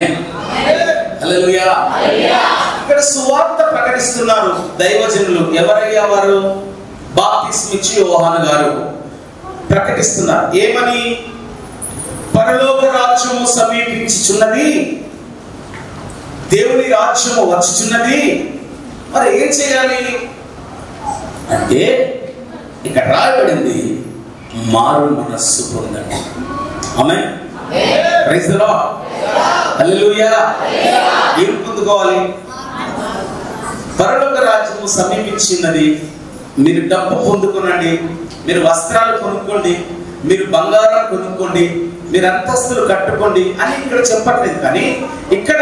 హల్లెలూయా. ఇక్కడ సువార్త ప్రకటిస్తున్నారు దైవజనులు. ఎవరయ్యా వారు? బాప్తిస్మా ఇచ్చి యోహాను గారు ప్రకటిస్తున్నారు. ఏమని? పరలోక రాజ్యము సమీపించుచున్నది, దేవుని రాజ్యము వచ్చుచున్నది. మరి ఏం చేయాలి అంటే ఇక్కడ రాయబడింది, మారు మనస్సు పొందండి. Amen. Praise the Lord. Hallelujah. ఏం పొందుకోవాలి? పరలోక రాజ్యము సమీపించినది. మీరు డబ్బు పొందుకోనండి, మీరు వస్త్రాలు కొనుక్కోండి, మీరు బంగారం కొనుక్కోండి, మీరు అంతస్తులు కట్టుకోండి అని ఇక్కడ చెప్పట్లేదు. కానీ ఇక్కడ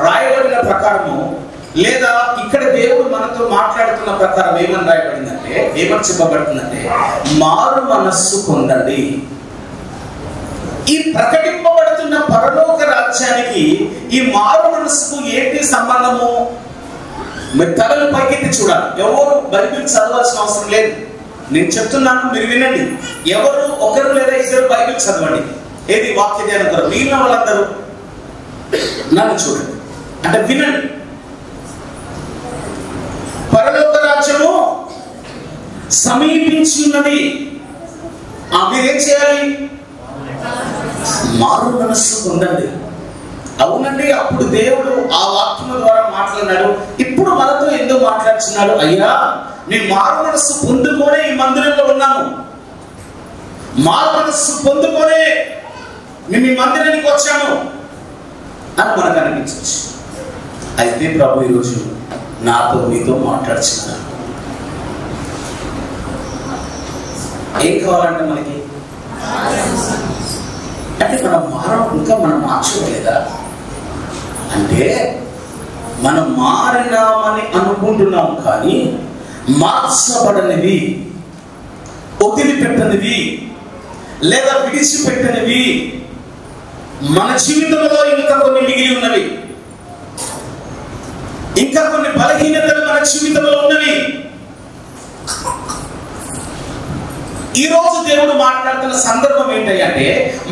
రాయబడిన ప్రకారము, లేదా ఇక్కడ దేవుడు మనతో మాట్లాడుతున్న ప్రకారం ఏమని రాయబడిందంటే, ఏమని చెప్పబడుతుందంటే, మారు మనస్సు పొందండి. ఈ ప్రకటింపబడుతున్న పరలోక రాజ్యానికి ఈ మారు మనస్సుకు ఏంటి సంబంధము? మీరు తలలు పైకెత్తి చూడాలి. ఎవరు బైబిల్ చదవాల్సిన అవసరం లేదు, నేను చెప్తున్నాను, మీరు వినండి. ఎవరు ఒకరు లేదా ఇద్దరు బైబిల్ చదవండి. ఏది వాక్య ధ్యానం కొరకు మిగిలిన వాళ్ళందరూ నన్ను చూడండి, అంటే వినండి. పరలోక రాజ్యము సమీపించి ఉన్నది. మీరేం చేయాలి? మారు మనస్సు పొందండి. అవునండి, అప్పుడు దేవుడు ఆ వాక్యం ద్వారా మాట్లాడినాడు. ఇప్పుడు మనతో ఎందుకు మాట్లాడుతున్నాడు? అయ్యా, మేము మారు మనస్సు పొందుకొనే ఈ మందిరంలో ఉన్నాము, మారు మనస్సు పొందుకొనే మేము ఈ మందిరానికి వచ్చాము అని మనకు అనిపించవచ్చు. అయితే ప్రభు ఈరోజు నాతో మీతో మాట్లాడుతున్నారు. ఏం కావాలంటే మనకి? అంటే ఇంకా మనం మార్చుకోలేదా? అంటే మనం మారినామని అనుకుంటున్నాం, కానీ మార్చబడనివి, వదిలిపెట్టనివి లేదా విడిచిపెట్టనివి మన జీవితంలో ఇంకా కొన్ని మిగిలి ఉన్నవి, ఇంకా కొన్ని బలహీనతలు మన జీవితంలో ఉన్నవి. ఈ రోజు దేవుడు మాట్లాడుతున్న సందర్భం ఏంటంటే,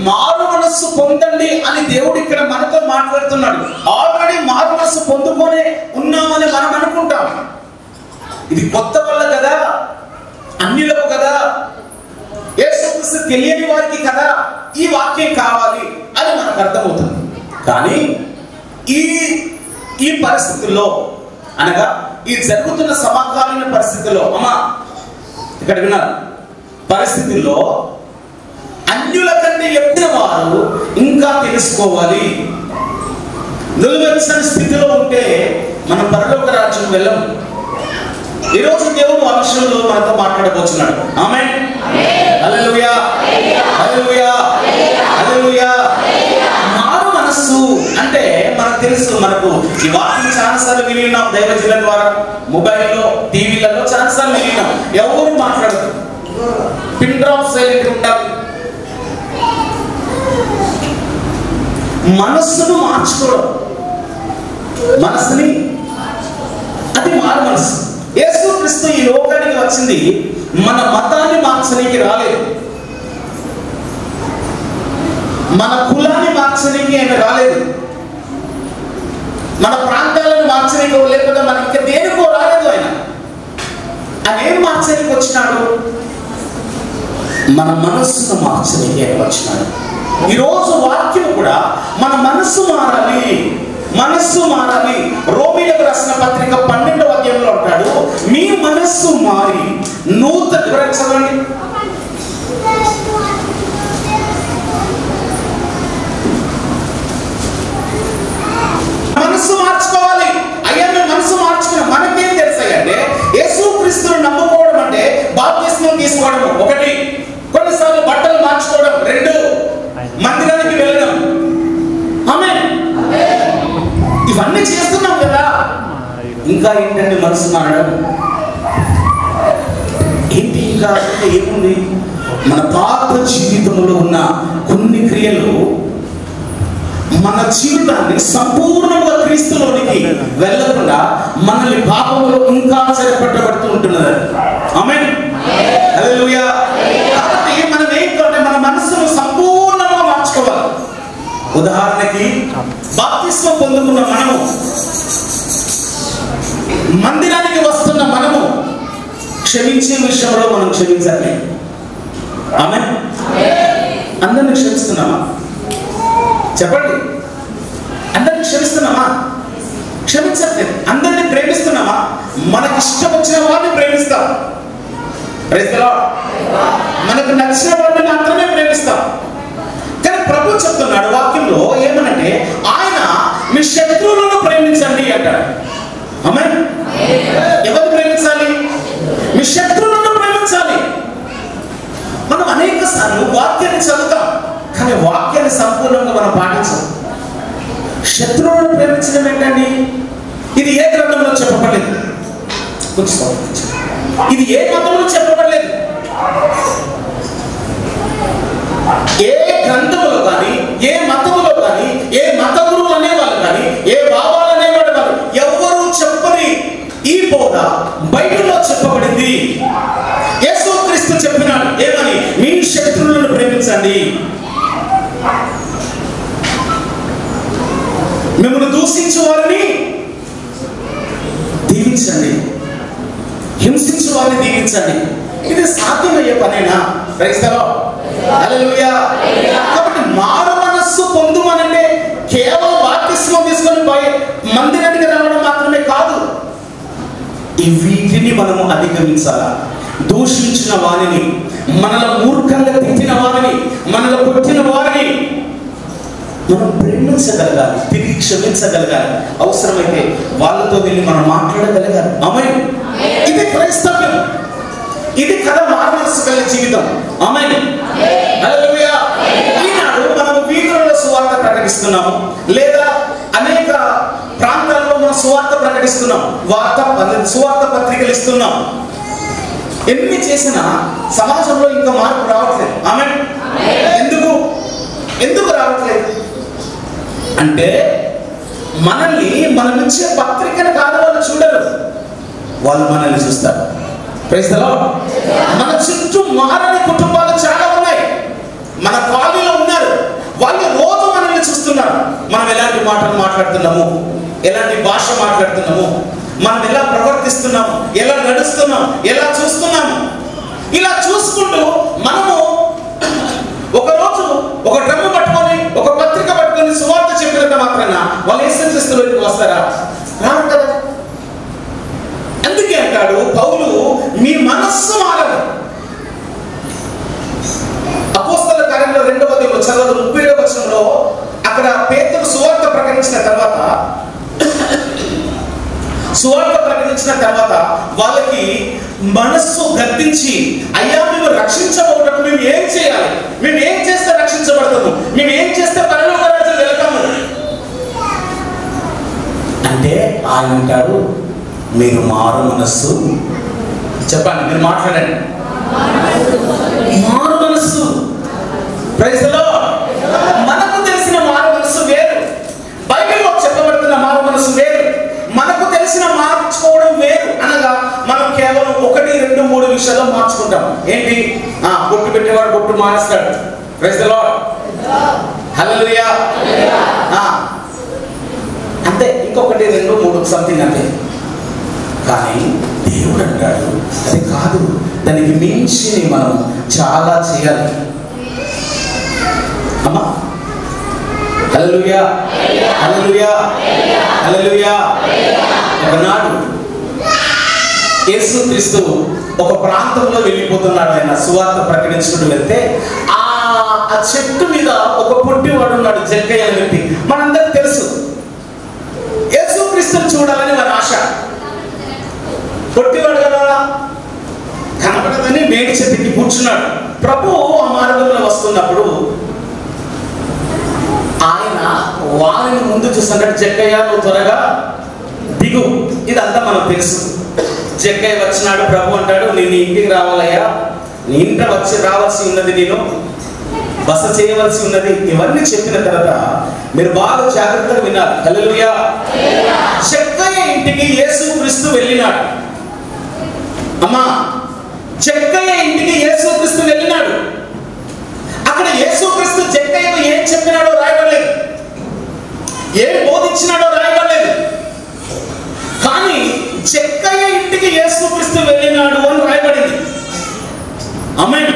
మారు మనస్సు పొందండి అని దేవుడు ఇక్కడ మనతో మాట్లాడుతున్నాడు. ఆల్రెడీ మారు మనస్సు పొందుకొనే ఉన్నామని మనం అనుకుంటాం. ఇది కొత్త వల్ల కదా, అన్యులకు కదా, యేసుక్రీస్తు తెలియని వారికి కదా ఈ వాక్యం కావాలి అని మనకు అర్థమవుతుంది. కానీ ఈ పరిస్థితుల్లో, అనగా ఈ జరుగుతున్న సమకాలీన పరిస్థితుల్లో, అమ్మా ఇక్కడ విన్నారు, పరిస్థితుల్లో అన్యుల కంటే ఎక్కిన వారు ఇంకా తెలుసుకోవాలి. నిలువెచ్చని స్థితిలో ఉంటే మనం పరలోక రాజ్యం వెళ్ళం. ఈరోజు దేవుడు ఆ విషయంలో మనతో మాట్లాడబోతున్నాడు. ఆమేన్. హల్లెలూయా. హల్లెలూయా. హల్లెలూయా. మారు మనస్సు అంటే మనకు తెలుసు. మనకు ఈ వాక్యం చాలాసార్లు వినిన్నాం, దైవజనుల ద్వారా, మొబైల్లో, టీవీలలో చాలాసార్లు వినిన్నాం. ఎవరు మాట్లాడరు, పిన్ డ్రాప్ సైలెంట్ ఉండాలి. మనస్సును మార్చుకోవడం, మనస్సుని, అది మారు మనస్సు. యేసుక్రీస్తు ఈ లోకానికి వచ్చింది మన మతాన్ని మార్చడానికి రాలేదు, మన కులాన్ని మార్చడానికి ఆయన రాలేదు, మన ప్రాంతాలను మార్చడానికి, లేకపోతే మన ఇంకా దేనికో రాలేదు. ఆయన ఏం మార్చడానికి వచ్చినాడు? మన మనస్సును మార్చడానికి ఆయన వచ్చినాడు. ఈరోజు వాక్యం కూడా మన మనస్సు మారాలి, మనస్సు మారాలి. రోమీయులకు రాసిన పత్రిక 12వ అధ్యాయంలో అంటాడు, మీ మనస్సు మారి నూతన, ఎవరైనా చదవండి, మనస్సు మార్చుకోవాలి. అయ్యా మేము మనస్సు మార్చుకున్నాం. మనకేం తెలుసాయి అంటే, యేసుక్రీస్తును నమ్ముకోవడం అంటే బాప్తిస్మం తీసుకోవడం ఒకటి, కొన్నిసార్లు బట్టలు మార్చుకోవడం రెండు, మందిరానికి వెళ్ళడం. ఆమేన్. ఇవన్నీ చేస్తున్నాం కదా. ఇంకా ఏంటంటే మనసు మారడం ఏంటి? ఇంకా ఏముంది? మన పాత జీవితంలో ఉన్న కొన్ని క్రియలు మన జీవితాన్ని సంపూర్ణంగా క్రీస్తులోనికి వెళ్ళకుండా మనల్ని పాపంలో ఇంకా చెరపట్టబడుతూ ఉంటున్నది. ఆమేన్. హల్లెలూయా. కాబట్టి మనం ఏంటంటే మన మనసును సంపూర్ణంగా మార్చుకోవాలి. ఉదాహరణకి బాప్తిస్మం పొందుకున్న మనము, మందిరానికి వస్తున్న మనము క్షమించే విషయంలో మనం క్షమించాలి. ఆమె అందరిని క్షమిస్తున్నామా? చెప్పండి, అందరిని క్షమిస్తున్నామా? క్షమించట్లేదు. అందరినీ ప్రేమిస్తున్నామా? మనకి ఇష్టం వచ్చిన వారిని ప్రేమిస్తాం. Praise the Lord. మనకు నచ్చిన వారిని మాత్రమే ప్రేమిస్తాం. కానీ ప్రభు చెప్తున్నాడు వాక్యంలో ఏమనంటే, ఆయన మీ శత్రువులను ప్రేమించండి అంటాడు. ఆమేన్. ఎవరిని ప్రేమించాలి? మీ శత్రువులను ప్రేమించాలి. మనం అనేక సార్లు వాక్యాన్ని చదువుతాం, కానీ వాక్యాన్ని సంపూర్ణంగా మనం పాటించాం. శత్రువులను ప్రేమించడం ఏంటండి? ఇది ఏ గ్రంథంలో చెప్పబడలేదు. ఇది ఏ మతంలో చెప్పబడలేదు. ఏ గ్రంథములో కానీ, ఏ మతములో కానీ, ఏ మత గురువులు అనేవాళ్ళు కానీ, ఏ బాబాలు అనేవాడు కానీ ఎవరు చెప్పని ఈ బోధ బైబిల్లో చెప్పబడింది. యేసుక్రీస్తు చెప్పినాడు ఏమని? మీ శత్రువులను ప్రేమించండి, మిమ్మల్ని దూషించు వారిని దీవించండి, హింసించు వారిని దీవించండి. ఇది సాధ్యమయ్యే పనేనా? Praise the Lord. హల్లెలూయా. కాబట్టి మారు మనస్సు పొందుమనంటే కేవలం బాప్తిస్మం తీసుకొని మందిరానికి రావడం మాత్రమే కాదు. ఈ వీటిని మనము అధిగమించాలా. దూషించిన వారిని, మనలో మూర్ఖంగా తిట్టిన వారిని, మనలో కొట్టిన వారిని మనం ప్రేమించగలగాలి, తిరిగి క్షమించగలగాలి. అవసరమైతే వాళ్ళతో వెళ్ళి మనం మాట్లాడగలగాలి. ఆమేన్. ఇది క్రైస్తవ్యం. ఇది కదా మారుమనస్సు కలిగిన జీవితం. ఆమేన్. హల్లెలూయా. ఈనాడు మనం వీధులలో సువార్త ప్రకటిస్తున్నాము, లేదా అనేక ప్రాంతాల్లో మనం సువార్త ప్రకటిస్తున్నాం, సువార్త పత్రికలు ఇస్తున్నాం. ఎన్ని చేసినా సమాజంలో ఇంకా మార్పు రావట్లేదు. ఆమేన్. ఎందుకు రావట్లేదు అంటే, మనల్ని మనం ఇచ్చే పత్రికను కాదు వాళ్ళు చూడరు, వాళ్ళు మనల్ని చూస్తారు. Praise the Lord. మన చుట్టూ మారని కుటుంబాలు చాలా ఉన్నాయి. మన కాలనీలో ఉన్నారు, వాళ్ళు రోజు మనల్ని చూస్తున్నారు. మనం ఎలాంటి మాటలు మాట్లాడుతున్నాము, ఎలాంటి భాష మాట్లాడుతున్నాము, మనం ఎలా ప్రవర్తిస్తున్నాము, ఎలా నడుస్తున్నాము, ఎలా చూస్తున్నాము. ఇలా చూసుకుంటూ మనము ఒకరోజు ఒక డ్రమ్ము పట్టుకొని, ఒక పత్రిక పట్టుకొని సువార్త చెప్పినంత మాత్రాన వాళ్ళు యేసుక్రీస్తులోకి వస్తారా? రారు కదా. అందుకే అంటాడు పౌలు, మీ మనస్సు మారదు. అపోస్తల కార్యంలో 2వ అధ్యాయంలో చదవదు 37వ వచనంలో అక్కడ పేతురు సువార్త ప్రకటించిన తర్వాత వాళ్ళకి మనస్సు గద్దించి, అయ్యా మేము రక్షించబోవడానికి మేము ఏం చేయాలి? మేము ఏం చేస్తే రక్షించబడతాము? మేము ఏం చేస్తే పరలోక రాజ్యం వెళ్తాము అంటే ఆయన అంటాడు, మీరు మారు మనస్సు. చెప్పండి, మీరు మాట్లాడండి. మారు మనస్సు. Praise the Lord. మనకు తెలిసిన మారు మనస్సు వేరు, బైబిల్లో చెప్పబడుతున్న మారు మనస్సు వేరు. మనకు తెలిసిన మార్చుకోవడం వేరు. అనగా మనం కేవలం 1, 2, 3 విషయాల్లో మార్చుకుంటాం. ఏంటి? బొట్టు పెట్టేవాడు బొట్టు మానేస్తాడు. Praise the Lord. హల్లెలూయా. అంతే, ఇంకొకటి 2, 3 సంథింగ్ అంతే. కానీ దేవుడు అంటాడు అది కాదు, దానికి మించి మనం చాలా చేయాలి. అమ్మా హల్లెలూయా, హల్లెలూయా, హల్లెలూయా. ఒకనాడు యేసుక్రీస్తు ఒక ప్రాంతంలో వెళ్ళిపోతున్నాడు. ఆయన సువార్త ప్రకటించుకుంటూ వెళ్తే ఆ చెట్టు మీద ఒక పొట్టివాడు ఉన్నాడు, జక్కయ్య అని వ్యక్తి. మనందరికి తెలుసు, యేసుక్రీస్తుని చూడాలని మన ఆశ. పొట్టివాడు కదా, కనపడదని మేడి చెట్టుకి కూర్చున్నాడు. ప్రభు ఆ మార్గంలో వస్తున్నప్పుడు ఆయన వారిని ముందు చూస్తున్నాడు. జక్కయ్య, నువ్వు త్వరగా దిగు. ఇదంతా మనకు తెలుసు. జక్కయ్య వచ్చినాడు. ప్రభు అంటాడు, నేను ఇంటికి రావాలయ్యా, నీ ఇంట రావాల్సి ఉన్నది, నేను బస చేయవలసి ఉన్నది. ఇవన్నీ చెప్పిన తర్వాత మీరు బాగా జాగ్రత్తగా వినాలి. హల్లెలూయా. జక్కయ్య ఇంటికి యేసుక్రీస్తు వెళ్ళినాడు. అమ్మా, జక్కయ్య ఇంటికి యేసుక్రీస్తు వెళ్ళినాడు. అక్కడ యేసుక్రీస్తు జక్కయ్యకు ఏం చెప్పినాడో రాయబడలేదు. ఏం బోధించినాడో రాయబడలేదు. కానీ జక్కయ్య ఇంటికి యేసుక్రీస్తు వెళ్ళినాడు అని రాయబడింది. ఆమేన్.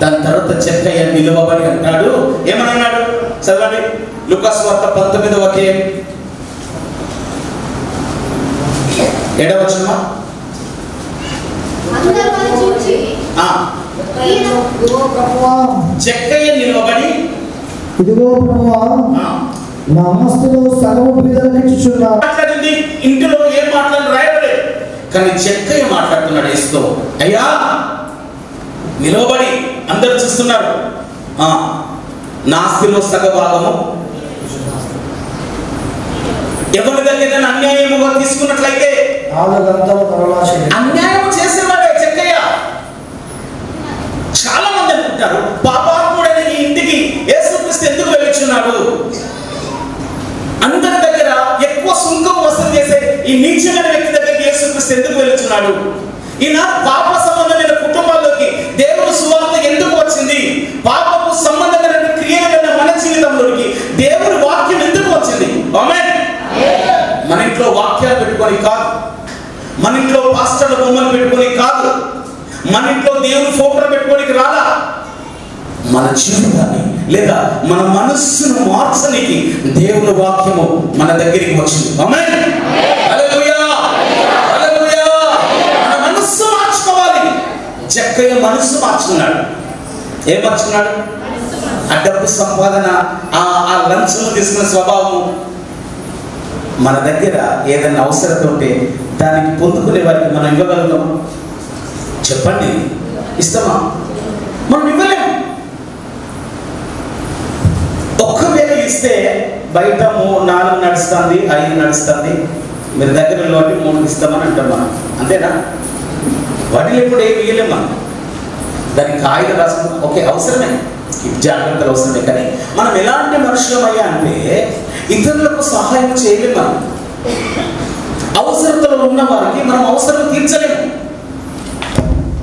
దాని తర్వాత జక్కయ్య నిలవబడి అంటాడు, ఏమన్నాడు చదవండి. లూకా సువార్త 19వ అధ్యాయం 7వ వచనం. జక్కయ్య నిలవబడి, ఇదిగో ప్రభువా, నా ఆస్తిలో సగము పేదలకు ఇచ్చుచున్నాను. మాట్లాడింది ఇంటిలో ఏం మాట్లాడి రాయబడలేదు. కానీ జక్కయ్య మాట్లాడుతున్నాడు యేసుతో. అయ్యా, నిలవబడి అందరు చూస్తున్నారు, నా ఆస్తిలో సగ భాగము ఎవరి దగ్గర అన్యాయముగా తీసుకున్నట్లయితే అన్యాయం చేసేవాడే జక్కయ్య. చాలా మంది అనుకుంటారు పాపాత్ముడైన ఈ ఇంటికి యేసుక్రీస్తు ఎందుకు వెళ్ళుచున్నాడు, అందరి దగ్గర ఎక్కువ సుంకం వసూలు చేసే ఈ నీచమైన వ్యక్తి దగ్గరికి యేసుక్రీస్తు ఎందుకు వెళ్ళుచున్నాడు, ఈయన పాప సంబంధమైన కుటుంబాల్లోకి దేవుడు సువార్త ఎందుకు వచ్చింది, పాపపు సంబంధమైన క్రియలైన మన జీవితంలోకి దేవుడి వాక్యం ఎందుకు వచ్చింది. ఆమేన్. మన ఇంట్లో వాక్యాలు పెట్టుకొని కాదు, మన ఇంట్లో పాస్టర్ల బొమ్మలు పెట్టుకొని కాదు, మన ఇంట్లో దేవుని ఫోటోలు పెట్టుకోనికి రాలా. మన జీవితాన్ని లేదా మన మనస్సును మార్చడానికి దేవుని వాక్యము మన దగ్గరికి వచ్చింది. ఆమేన్. హల్లెలూయా, హల్లెలూయా. మన మనస్సు మార్చుకోవాలి. జక్కయ్య మనస్సు మార్చుకున్నాడు. ఏం మార్చుకున్నాడు? ఆ డబ్బు సంపాదన, ఆ లంచం తీసుకున్న స్వభావం. మన దగ్గర ఏదైనా అవసరత ఉంటే దానికి పొందుకునే వారికి మనం ఇవ్వగలుగుతాం? చెప్పండి, ఇస్తామా? మనం ఇవ్వలేము. ఒక్కవేళ ఇస్తే బయట 4 నడుస్తుంది, 5 నడుస్తుంది, మీరు దగ్గర వాటి 3 ఇస్తామని అంటాం మనం. అంతేనా? వాటిలో ఇప్పుడు ఏమి ఇవ్వలేము మనం. దానికి కాయిలు రాసుకుంటాం. ఓకే, అవసరమే, జాగ్రత్తలు అవసరమే. కానీ మనం ఎలాంటి మనుషులమయ్యా అంటే ఇతరులకు సహాయం చేయలేము. మనం అవసరతలో ఉన్న వారికి మనం అవసరం తీర్చలేము.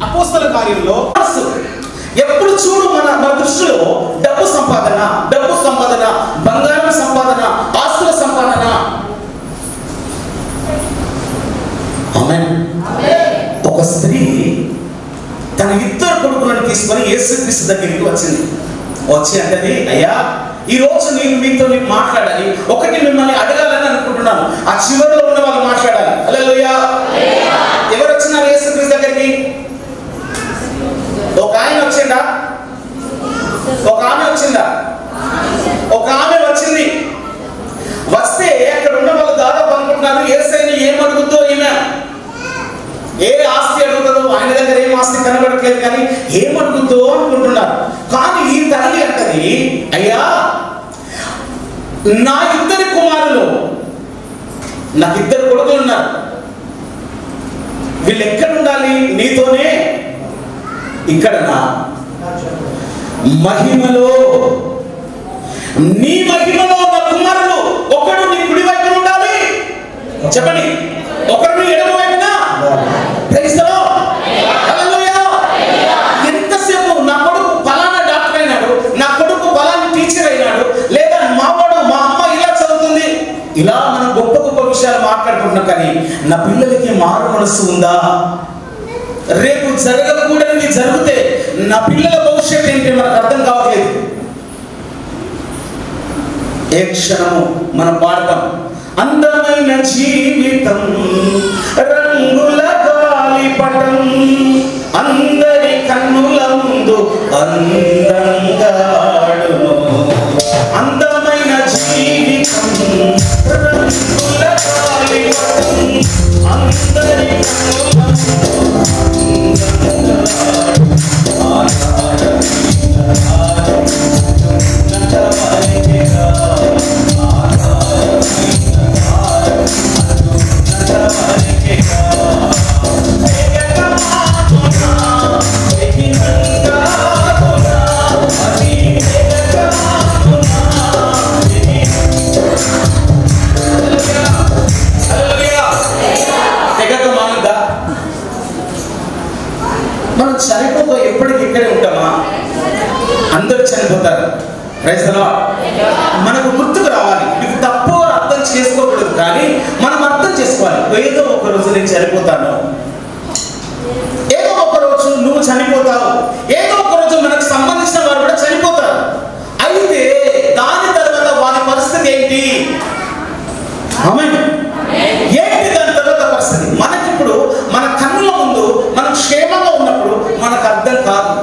అపోస్తల కార్యంలో ఎప్పుడు చూడు మన దృష్టిలో డబ్బు సంపాదన, బంగారం సంపాదన, ఆస్తుల సంపాదన. ఆమేన్. ఒక స్త్రీ తన 2 కొడుకులను తీసుకొని యేసుక్రీస్తు దగ్గరికి వచ్చింది. వచ్చి అంటది, అయ్యా, ఈ రోజు నేను మీతో మాట్లాడాలి, ఒకటి మిమ్మల్ని అడగాలని అనుకుంటున్నాను. ఆ చివరిలో ఉన్న వాళ్ళు మాట్లాడాలి. హల్లెలూయా. ఎవరు వచ్చినారు యేసుక్రీస్తు దగ్గరికి? ఒక ఆయన వచ్చిందా? ఒక ఆమె వచ్చిందా? ఒక ఆమె వచ్చింది. వస్తే అక్కడ ఉన్న వాళ్ళు దాదాపు అనుకుంటున్నారు, యేసయ్యని ఏం అడుగుతో ఈమె, ఏ ఆస్తి అడుగుతుందో, ఆయన దగ్గర ఏం ఆస్తి కనబడట్లేదు, కానీ ఏం అడుగుతో అనుకుంటున్నారు. కానీ ఈ తల్లి అంటది, అయ్యా, నా 2 కుమారులు, నాకు 2 కొడుకులు ఉన్నారు, వీళ్ళు ఎక్కడ ఉండాలి? నీతోనే. ఇక్కడ మహిమలో, నీ మహిమలో నా కుమారులు ఒకడు నీ కుడి వైపున ఉండాలి. చెప్పండి, ఒకడు నీ ఎడమ వైపున. Praise the Lord. హల్లెలూయా. ఎంతసేపు నా కొడుకు ఫలానా డాక్టర్ అయినాడు, నా కొడుకు ఫలానా టీచర్ అయినాడు, లేదా మావాడు, మా అమ్మ ఇలా చదువుతుంది, ఇలా మనం గొప్ప గొప్ప విషయాలు మాట్లాడుకుంటున్నాం. కానీ నా పిల్లలకి మారు మనస్సు ఉందా? రేపు జరగకూడనిది జరిగితే నా పిల్లల భవిష్యత్తు ఏంటి మనకు అర్థం కావట్లేదు. ఏ క్షణము మనం పాడతాం, అందమైన జీవితం రంగుల గాలిపటం, అందరి కన్నుల ముందు అందంగా ఆడును. అందమైన జీవితం రంగుల గాలిపటం, అందరి కన్నుల నేను చనిపోతాను, ఏదో ఒక రోజు నువ్వు చనిపోతావు, ఏదో ఒక రోజు మనకు సంబంధించిన వారు కూడా చనిపోతారు. అయితే దాని తర్వాత వారి పరిస్థితి ఏంటి? ఏంటి దాని తర్వాత పరిస్థితి? మనకిప్పుడు మన కన్నుల ముందు మనం క్షేమంగా ఉన్నప్పుడు మనకు అర్థం కాదు,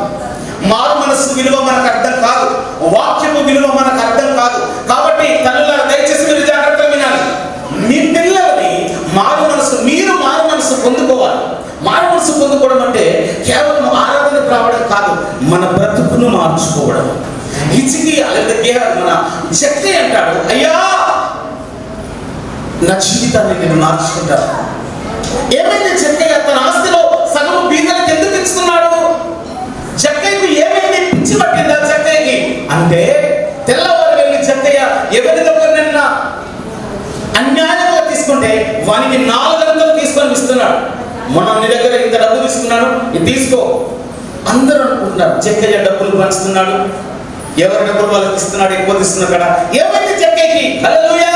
మారు మనసు విలువ మనకు అర్థం కాదు, వాక్యము విలువ మనకు అర్థం కాదు. కాబట్టి తల్లులారా దయచేసి మీరు జాగ్రత్తగా వినాలి. మీ పిల్లలని మీరు మారు మనసు పొందుకోవాలి. మారు మనసు పొందుకోవడం అంటే కేవలం ఆరాధనకు రావడం కాదు, మన బ్రతుకును మార్చుకోవడం. హిజ్కియా మన శక్తి అంటాడు, అయ్యా నా జీవితాన్ని నేను మార్చుకుంటాను. ఏమైంది? జక్కయ్య తన ఆస్తిలో సగం బీదలకు ఎందుకు ఇస్తున్నాడు? జక్కయ్యకు ఏమైంది? పిచ్చి పట్టిందా జక్కయ్యకి? అంటే తెల్లవారు వెళ్ళి జక్కయ్య ఎవరి దగ్గర అన్యాయంగా తీసుకుంటే వానికి 4 గంటలు తీసుకొని ఇస్తున్నాడు. మొన్న నీ దగ్గర ఇంత డబ్బు తీసుకున్నాడు, ఇది తీసుకో. అందరూ అనుకుంటున్నారు జక్కయ్య డబ్బులు పంచుతున్నాడు, ఎవరి డబ్బులు వాళ్ళకి ఇస్తున్నాడు, ఎక్కువ తీసుకున్నాడు కదా. ఏమైంది జక్కయ్యకి? హల్లెలూయా!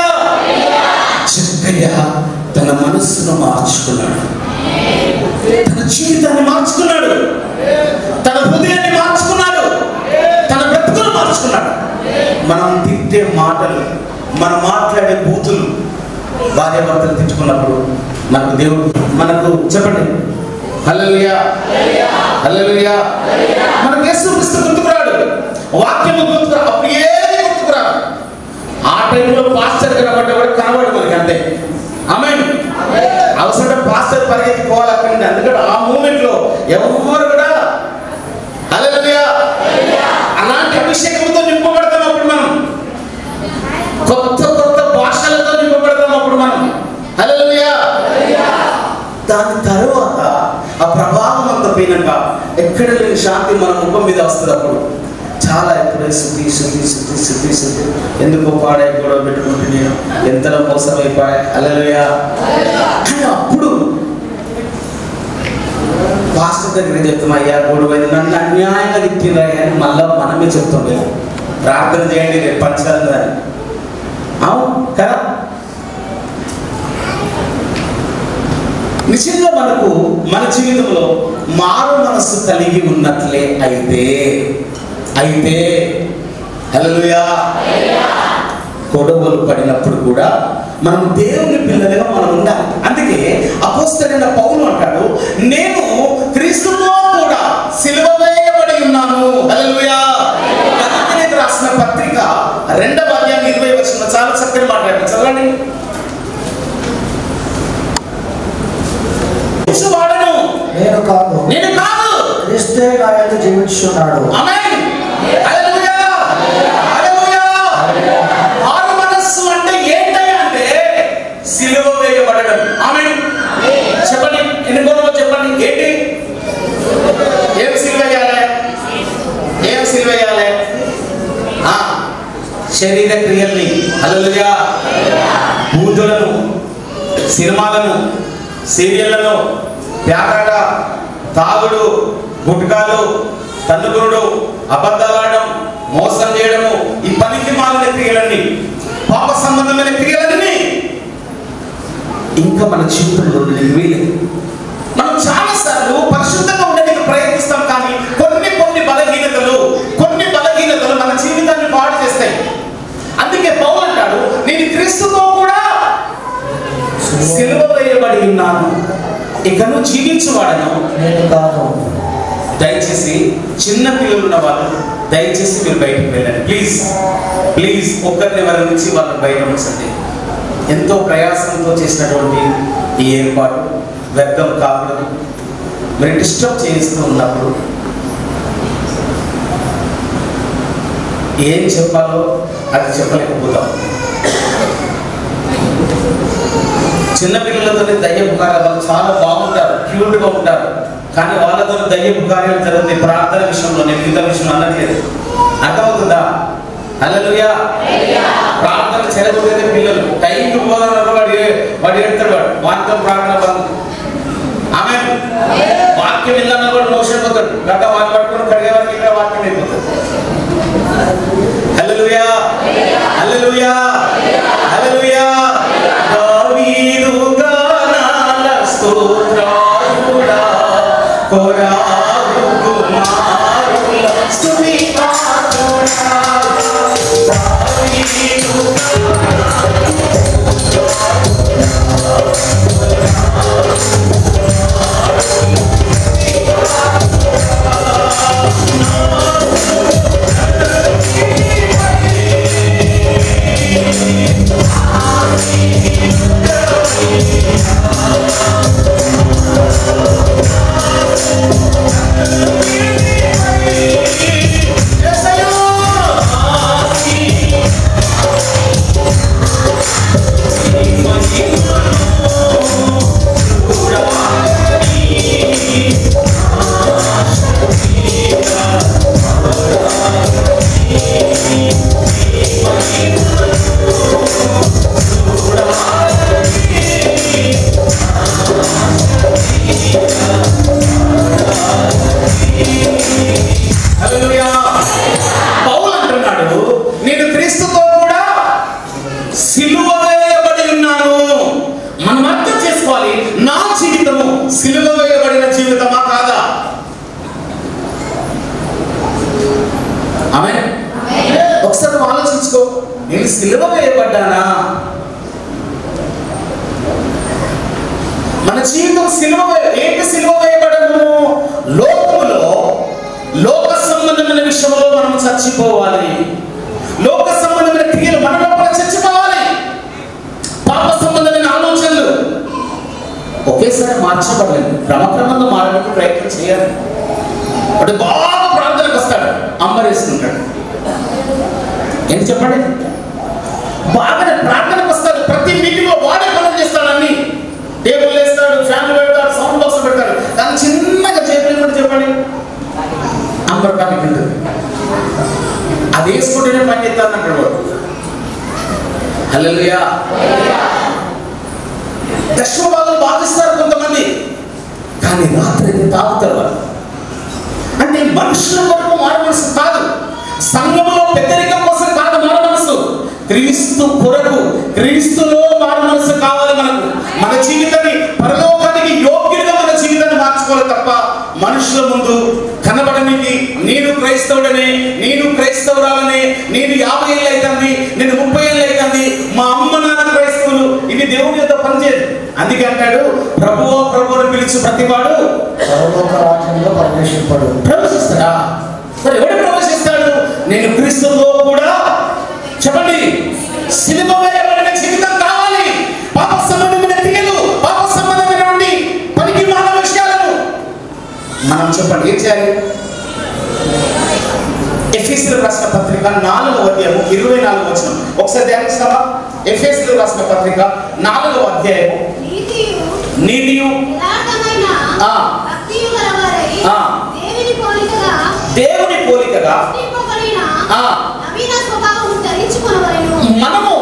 జక్కయ్య తన మనస్సును మార్చుకున్నాడు, తన జీవితాన్ని మార్చుకున్నాడు, తన హృదయాన్ని మార్చుకున్నాడు, తన బ్రతుకును మార్చుకున్నాడు. మనం తిట్టే మాటలు, మనం మాట్లాడే బూతులు, భార్యాభర్తలు తిట్టుకున్నప్పుడు మనకు దేవుడు మనకు చెప్పండి హల్లెలూయా హల్లెలూయా, మనకు యేసుక్రీస్తు గుర్తుకురాడు, వాక్యము గుర్తుకురాడు, అప్పుడు ఏది గుర్తుకురాడు. ఆ టైంలో పాస్టర్ కనబడ్డా కూడా కనబడు మనకి, అంతే. ఆమేన్. అవసరం పాస్టర్ పరిగెత్తి పోవాలి అక్కడి నుండి, ఎందుకంటే ఆ మూమెంట్ లో ఎవరు కూడా హల్లెలూయా అలాంటి అభిషేకంతో నింపబడతాం. అప్పుడు మనం కొత్త కొత్త భాషలతో నింపబడతాం. అప్పుడు మనం హల్లెలూయా. దాని తర్వాత ఆ ప్రభావం అంతా పోయినాక ఎక్కడ లేని శాంతి మన ముఖం మీద వస్తుంది. అప్పుడు చాలా ఎప్పుడే శుద్ధి శుద్ధి శుద్ధి శుద్ధి శుద్ధి, ఎందుకో పాడే గొడవ పెట్టుకుంటే నేను ఎంతలో మోసం అయిపోయా. హల్లెలూయా. కానీ అప్పుడు పాస్టర్ దగ్గర చెప్తాం, అయ్యా గొడవ నన్ను అన్యాయంగా తిట్టిరా అని మళ్ళా మనమే చెప్తాం, ప్రార్థన చేయండి రేపు పంచాలి అని. అవును కదా? నిజంగా మనకు మన జీవితంలో మారు మనస్సు కలిగి ఉన్నట్లే అయితే హల్లెలూయా గొడవలు పడినప్పుడు కూడా మనం దేవుని పిల్లలుగా మనం ఉండాలి. అందుకే అపోస్తలుడైన పౌలు అంటాడు, నేను క్రీస్తుతో కూడా సిలువ వేయబడి ఉన్నాను. హల్లెలూయా. గలతీయులకు రాసిన పత్రిక 2వ అధ్యాయం 20వ వచనం చాలా చక్కని మాట్లాడారు, చదవండి. నేను కాదు క్రీస్తే నాయందు జీవించుచున్నాడు. ఆమేన్. హల్లెలూయా హల్లెలూయా. మారు మనస్సు అంటే ఏంటయ్యా అంటే సిలువ వేయబడడం. ఆమేన్. చెప్పండి ఎన్ని గొడవలు చెప్పండి, ఏంటి? ఏం సిలువ వేయాలి? ఏం సిలువ వేయాలి? శరీర క్రియల్ని, హల్లెలూయా, బూతులను, సినిమాలను, సీరియళ్లను, పేకాట, తాగుడు, గుట్కాలు, తన్నుగురుడు, అబద్ధాలాడడం, మోసం చేయడము, ఈ పనికి మాలిన క్రియలన్నీ, పాప సంబంధమైన క్రియలన్నీ ఇంకా మన జీవితంలో వీలేదు. మనం చాలాసార్లు పరిశుద్ధంగా ఉండడానికి ప్రయత్నిస్తాం, కానీ కొన్ని బలహీనతలు మన జీవితాన్ని పాడు చేస్తాయి. అందుకే పౌలు అంటాడు, నేను క్రీస్తుతో కూడా సిలువ వేయబడి ఉన్నాను, ఇక నువ్వు జీవించువాడను నేను కాదు. దయచేసి చిన్న పిల్లలు ఉన్న వాళ్ళు దయచేసి మీరు బయటకు వెళ్ళండి, ప్లీజ్ ప్లీజ్. ఒక్కరిని వారి నుంచి వాళ్ళని బయట ఉంచండి. ఎంతో ప్రయాసంతో చేసినటువంటి ఈ ఏర్పాటు వ్యర్థం కాకూడదు. మీరు డిస్టర్బ్ చేస్తూ ఉన్నప్పుడు ఏం చెప్పాలో అది చెప్పలేకపోతాం. చిన్నపిల్లలతో దయ్యపు కార్యాలు వాళ్ళు చాలా బాగుంటారు, క్యూట్గా ఉంటారు, కానీ వాళ్ళతో దయ్యపు కార్యాలు జరుగుతాయి. ప్రార్థన విషయంలో నేను మిగతా విషయం అనట్లేదు, అర్థమవుతుందా? హల్లెలూయా. ప్రార్థన చెరగొట్టే పిల్లలు టైంకి పోదన్నారు, వాడు ఎడతాడు, వాటితో ప్రార్థన బంధు. ఆమేన్. వాక్యం ఇల్లన్న కూడా మోషన్ పోతాడు, గట్ట వాళ్ళు పట్టుకుని కడిగే వారికి ఇక్కడ వాక్యం అయిపోతాడు. హల్లెలూయా హల్లెలూయా హల్లెలూయా. దావీదు గానాల స్తుతి సిలువ వేయబడి ఉన్నాను. మనం అర్థం చేసుకోవాలి, నా జీవితము సిలువ వేయబడిన జీవితమా కాదా? ఆమేన్. ఒకసారి ఆలోచించుకో, నేను సిలువ వేయబడ్డానా? మన జీవితం ఏంటి సిలువ వేయబడము? లోకములో లోక సంబంధమైన విషయంలో మనం చచ్చిపోవాలి. లోక సంబంధమైన క్రియలు మన లోపల చచ్చిపోవాలి. పాప సంబంధమైన ఆలోచనలు ఒకేసారి మార్చబడలేదు, క్రమక్రమంగా మారడానికి ప్రయత్నం చేయాలి. అంటే బాగా ప్రార్థనకు వస్తాడు, అంబరేసుకుంటాడు. ఏంటి చెప్పండి? బాగా ప్రార్థనకు వస్తాడు, ప్రతి మీటింగ్లో వాడే పనులు చేస్తాడని. టేబుల్ వేస్తాడు, ఫ్యాన్లు పెడతాడు, సౌండ్ బాక్స్ పెడతాడు. కానీ చిన్నగా చేయలేదు చెప్పండి, అంబర్ టాపిక్ ఉంటుంది. అది వేసుకుంటేనే పని చేస్తాను అంటాడు. హల్లెలూయా. దశమ భాగాలు బాధిస్తారు కొంతమంది, కానీ రాత్రి తాగుతారు వాళ్ళు. అంటే మనుషుల కొరకు మారు మనసు కాదు, సంఘములో పెద్దరికం కోసం కాదు మారు మనసు, క్రీస్తు కొరకు, క్రీస్తులో మారు మనసు కావాలి మనకు. మన జీవితాన్ని పరలోకానికి యోగ్యుడిగా మన జీవితాన్ని మార్చుకోవాలి తప్ప మనుషుల ముందు కనబడనికి నేను క్రైస్తవుడనే, నేను క్రైస్తవురాలనే, నేను 50 ఏళ్ళు అవుతుంది, నేను 30 ఏళ్ళు అవుతుంది, మా అమ్మ నాన్న క్రైస్తవులు, ఇది దేవుని యొక్క పనిచేయదు. అందుకే అంటాడు, ప్రభువో ప్రభువుని పిలిచి ప్రతివాడు పరలోక రాజ్యంలో ప్రవేశింపడు. ప్రవేశిస్తాడా? మరి ఎవడు ప్రవేశిస్తాడు? నేను క్రీస్తుతో కూడా చెప్పండి సిలువ వేయబడిన జీవితం కావాలి. పాప సంబంధమైన క్రియలు, పాప సంబంధమైన పనికి మాలిన విషయాలను మనం చెప్పండి ఏం చేయాలి? ఎఫెసీయులకు రాసిన పత్రిక 4వ అధ్యాయం 24వ వచనం ఒకసారి ధ్యానిస్తామా? ఎఫెసీయులకు రాసిన పత్రిక 4వ అధ్యాయం నీతియు దేవుని పోలికగా మనము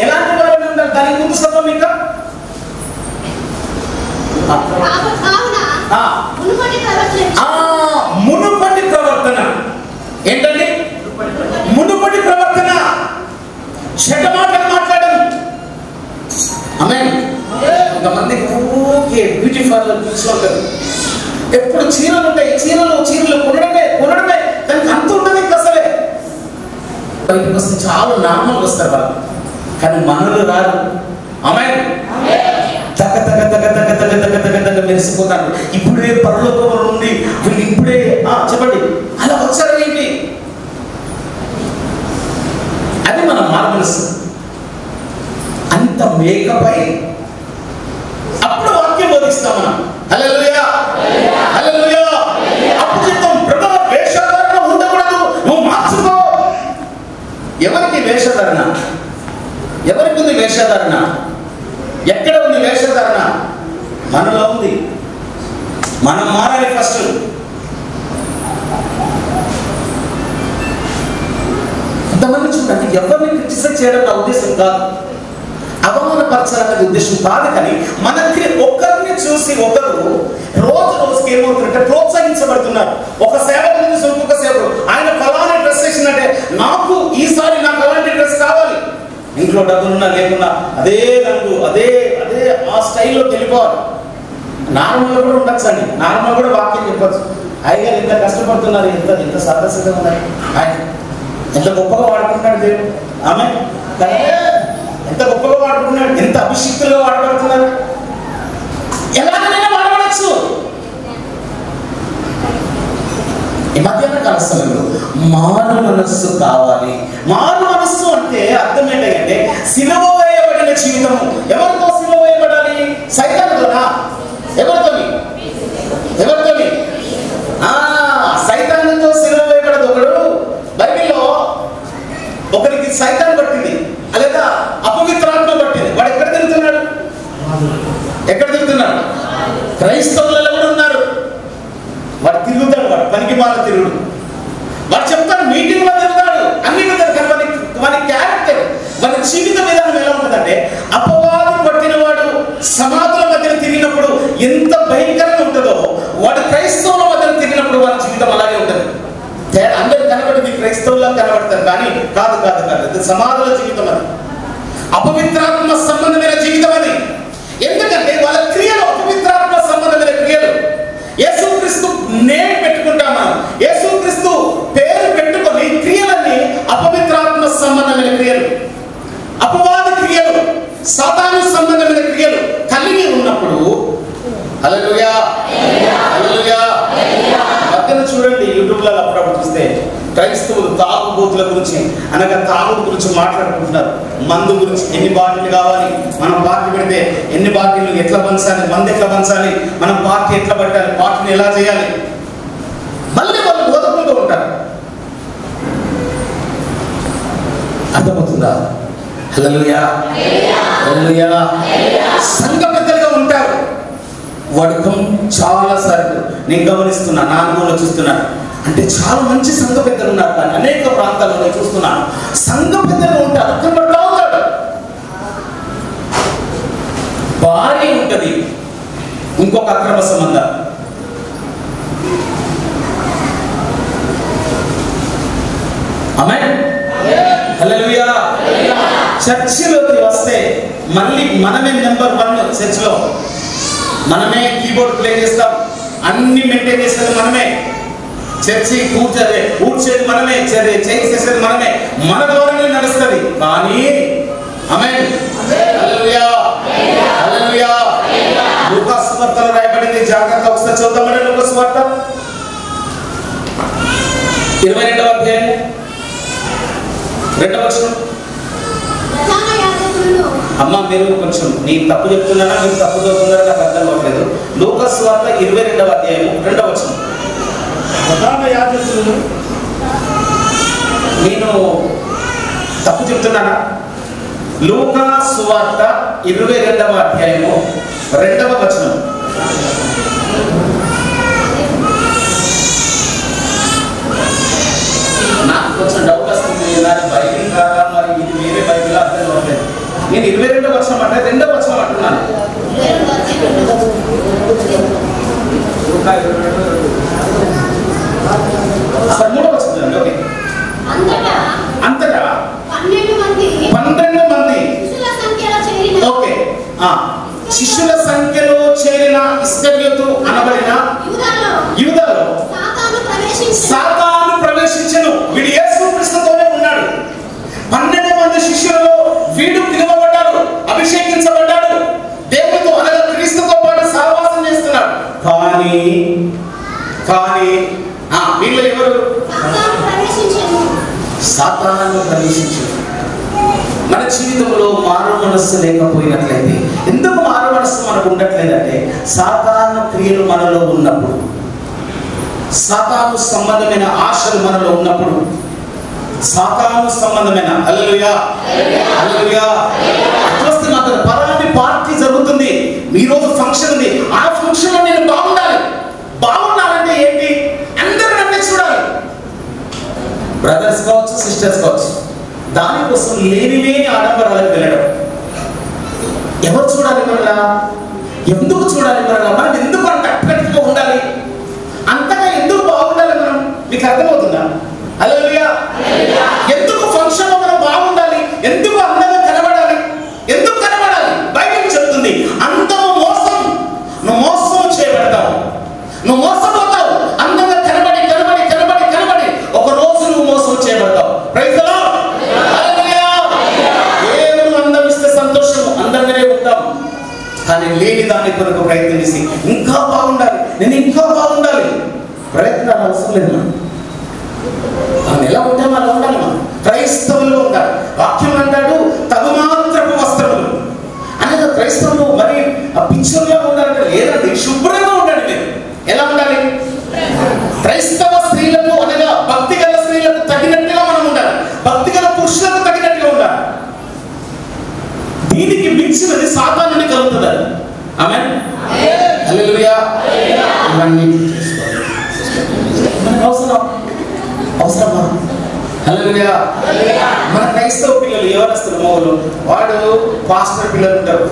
ఎలాంటి వారు ఉండాలి? దానికి ముందు సమయం ఇంకా మునుపటి ప్రవర్తన ఏంటండి? మునుపటి ప్రవర్తన చెడ్డ మాటలు మాట్లాడడం. ఆమేన్. కొంతమంది ఊకే బ్యూటీ పార్లర్ కూర్చుంటారు, ఎప్పుడు చీరలు ఉంటాయి, చీరలు కొనడమే దానికి అంత ఉంటుంది. అసలే బయటకు వస్తే చాలా నార్మల్గా వస్తారు వాళ్ళు, కానీ మనలు రారు. ఆమేన్. తగ్గ తగ్గ తగ్గ తగ్గ తగ్గ తగ్గ తగ్గ తగ్గ మెరిసిపోతారు. ఇప్పుడే పరలోకంలో నుండి వీళ్ళు ఇప్పుడే చెప్పండి అలా వచ్చారు ఏంటి? అది మన మారు మనసు. అంత మేకపై అప్పుడు వాక్యం బోధిస్తాం మనం. హల్లెలూయా, హల్లెలూయా. అప్పుడు చెప్తాం, బ్రదర్ వేషధారణ ఉండకూడదు, నువ్వు మార్చుకో. ఎవరికి వేషధారణ? ఎవరికి ఉంది వేషధారణ? ఎక్కడ ఉంది వేషధారణ? మనలో ఉంది. మనం మారాలి ఫస్ట్. కొంతమంది చూడండి, ఎవరిని క్రిటిసైజ్ చేయడం నా ఉద్దేశం కాదు, అవమానపరచాలనే ఉద్దేశం కాదు. కానీ మనకి ఒకరిని చూసి ఒకరు రోజుకి ఏమవుతుందంటే ప్రోత్సహించబడుతున్నారు. ఒక సేవకుని చూసి ఇంకొక సేవకుడు, ఆయన ఫలానా డ్రెస్ వేసిందంటే నాకు ఈసారి నాకు అలాంటి డ్రెస్ కావాలి. ఇంట్లో డబ్బులున్నా లేకున్నా అదే రంగు, అదే అదే ఆ స్టైల్లో వెళ్ళిపోవాలి. నార్మల్గా కూడా ఉండొచ్చు అండి, నార్మల్ కూడా వాక్యం చెప్పచ్చు. అయ్యగారు ఎంత కష్టపడుతున్నారు, ఎంత సరదాగా ఉన్నారు, ఆయన ఎంత గొప్పగా వాడుకుంటున్నాడు దేవుడు. ఆమె ఎంత గొప్పగా వాడుకుంటున్నాడు, ఎంత అభిషిక్తులుగా వాడబడుతున్నారు. ఎలాగైనా వాడబడచ్చు. ఈ మధ్యాహ్న కాల సమయంలో మారు మనస్సు కావాలి. మారు మనస్సు అంటే అర్థం ఏంటంటే సిలువ వేయబడిన జీవితము. ఎవరితో సిలువ వేయబడాలి? సైతానుతోనా? ఎవరితోని? సైతానుతో సిలువ వేయబడదు. ఒకడు బైబిల్లో ఒకరికి సైతాన్ పట్టింది, లేదా అపవిత్రాత్మ పట్టింది. వాడు ఎక్కడ తిరుగుతున్నాడు? క్రైస్తవులలో కూడా ఉన్నారు. వాడు తిరుగుతాడు, వాడు పనికి మాల తిరుగుడు. వాడు చెప్తాడు, మీటింగ్లో తిరుగుతాడు, అన్ని కానీ వాడి క్యారెక్టర్, వాడి జీవిత విధానం ఎలా ఉంటుందంటే, అపవాదం పట్టిన వాడు సమాధుల మధ్యన తిరిగినప్పుడు ఎంత భయంకరంగా ఉంటుందో, వాడు క్రైస్తవుల మధ్యన తిరిగినప్పుడు వాడి జీవితం అలాగే ఉంటుంది. అందరు కనబడింది క్రైస్తవులా కనబడతారు, కానీ కాదు, సమాధుల జీవితం అది. అపవిత్రాత్మ సంబంధమైన జీవితం అది. ఎందుకంటే వాళ్ళ క్రియలు అపవిత్రాత్మ సంబంధమైన క్రియలు. యేసుక్రీస్తు నేమ్ పెట్టుకుంటాం మనం, యేసుక్రీస్తు పేరు పెట్టుకొని క్రియలన్నీ అపవిత్రాత్మ సంబంధమైన క్రియలు, అపవాది క్రియలు, సాతాను సంబంధమైన క్రియలు కలిగి ఉన్నప్పుడు హల్లెలూయా హల్లెలూయా. మధ్యన చూడండి యూట్యూబ్లో అప్పుడప్పుడు చూస్తే క్రైస్తవులు తాగుబోతుల గురించి అనగా తాగుడు గురించి మాట్లాడుకుంటున్నారు. మందు గురించి ఎన్ని బాటిల్ కావాలి, మనం పార్టీ పెడితే ఎన్ని బాటిల్ ఎట్లా పంచాలి, మందు ఎట్లా పంచాలి, మనం పార్టీ ఎట్లా పెట్టాలి, పార్టీని ఎలా చేయాలి, మళ్ళీ వాళ్ళు బోధకుంటూ ఉంటారు. అర్థమవుతుందా? హల్లెలూయా హల్లెలూయా. సంఘ పెద్దలుగా ఉంటారు. వడకం చాలా సార్లు నేను గమనిస్తున్నా, నా అనుభవంలో చూస్తున్నాను. అంటే చాలా మంచి సంఘ పెద్దలు ఉన్నారు, కానీ అనేక ప్రాంతాల్లో నేను చూస్తున్నాను సంఘ పెద్దలు ఉంటారు, కనబడతా ఉంటాడు. భార్య ఉంటుంది, ఇంకొక అక్రమ సంబంధం. ఆమేన్ హల్లెలూయా. చర్చిలోకి వస్తే మళ్ళీ మనమే నెంబర్ 1 చర్చిలో. మనమే కీబోర్డ్ ప్లే చేస్తాం, అన్ని మెయింటైన్ చేసేది మనమే, చర్చి కూర్చేది మనమే, చేసేది మనమే, మన ద్వారానే నడుస్తుంది. కానీ ఆమేన్ హల్లెలూయా హల్లెలూయా. లూకా సువార్తలో రాయబడింది, జాగ్రత్త ఒకసారి చూద్దామండి. లూకా సువార్త 22వ అధ్యాయం 2వ వచనం. అమ్మ మీరు కొంచెం నేను తప్పు చెప్తున్నానా మీరు తప్పు చదువుతున్నారా నాకు అర్థం కావట్లేదు. లూకా సువార్త 22వ అధ్యాయం 2వ వచనం. ప్రధాన యాజకులు నేను తప్పు చెప్తున్నానా? లూకా సువార్త 22వ అధ్యాయము 2వ వచనం. నాకు కొంచెం డౌట్ వస్తుంది, నాకు బైబిల్ కాదా మరి ఇది వేరే బైబిల్ అర్థం కావట్లేదు. నేను 22వ వచనం అంటే 2వ వచనం అంటున్నాను. అసలు 3వ వచనం. ఓకే. అంతటా 12 మంది ఓకే శిష్యుల సంఖ్యలో చేరిన ఇస్కరియోతు అనబడిన యూదాలో సాతాను ప్రవేశించెను. వీడు యేసుక్రీస్తుతోనే ఉన్నాడు. 12 మంది శిష్యులలో వీడు పిలువబడ్డాడు, అభిషేకించబడ్డాడు, దేవునితో అనగా క్రీస్తుతో పాటు సహవాసం చేస్తున్నాడు. కానీ వీళ్ళు ఎవరు? సాతాను ప్రవేశించాడు. మన జీవితంలో మారు మనస్సు లేకపోయినట్లయితే, ఎందుకు మారు మనస్సు మనకు ఉండట్లేదంటే సాతాను క్రియలు మనలో ఉన్నప్పుడు, సాతాను సంబంధమైన ఆశలు మనలో ఉన్నప్పుడు, సాతాను సంబంధమైన హల్లెలూయా హల్లెలూయా. చూస్తే మాత్రం పరాని పార్టీ జరుగుతుంది, ఈ రోజు ఫంక్షన్ ఉంది, ఆ ఫంక్షన్ లో నేను బాగుండాలంటే ఏంటి? అందరూ నన్ను చూడాలి, బ్రదర్స్ కావచ్చు సిస్టర్స్ కావచ్చు. దానికోసం లేని ఆడంబరాలకు వెళ్ళడం. ఎవరు చూడాలి మరలా? ఎందుకు చూడాలి మరలా? మనం ఎందుకు అంత అట్రాక్టివ్గా ఉండాలి? అంతగా ఎందుకు బాగుండాలి మనం? మీకు అర్థమవుతుందా? హల్లెలూయా. ఎందుకు ఫంక్షన్ లో మనం బాగుండాలి? ఎందుకు అందంగా కనబడాలి? ఎందుకు కనబడాలి? బైబిల్ చెప్తుంది అందము మోసం. నువ్వు మోసం చేయబడతావు, నువ్వు మోసపోతావు. అందంగా కనబడి ఒక రోజు నువ్వు మోసం చేయబడతావు. Praise the Lord. హల్లెలూయా. దేవుడు అందం ఇస్తే సంతోషం, అందంగానే ఉంటాం. కానీ లేని దాని కొరకు ప్రయత్నం చేసి ఇంకా బాగుండాలి, నేను ఇంకా బాగుండాలి. ప్రయత్నాలు అవసరం లేదు. మనం ఎలా ఉంటే మనం ఉండాలి. మనం క్రైస్తవుల్లో ఉండాలి. వాక్యం అంటాడు తగుమాత్రపు వస్త్రములు అనగా క్రైస్తవులు మరి ఆ పిక్చర్లో ఉండాలంటే లేదండి, శుభ్రంగా ఉండండి. మీరు ఎలా ఉండాలి? క్రైస్తవ స్త్రీలకు అనగా భక్తి గల స్త్రీలకు తగినట్టుగా మనం ఉండాలి, భక్తి గల పురుషులకు తగినట్టుగా ఉండాలి. దీనికి మించినది సాతానుని కలుగుతుంది. ఆమేన్ హల్లెలూయా. ఇవన్నీ మనకు అవసరమా? హల్లెలూయా. మన క్రైస్తవ పిల్లలు ఎవరొస్తారు? మౌలు వాడు పాస్టర్ పిల్లలు ఉంటారు,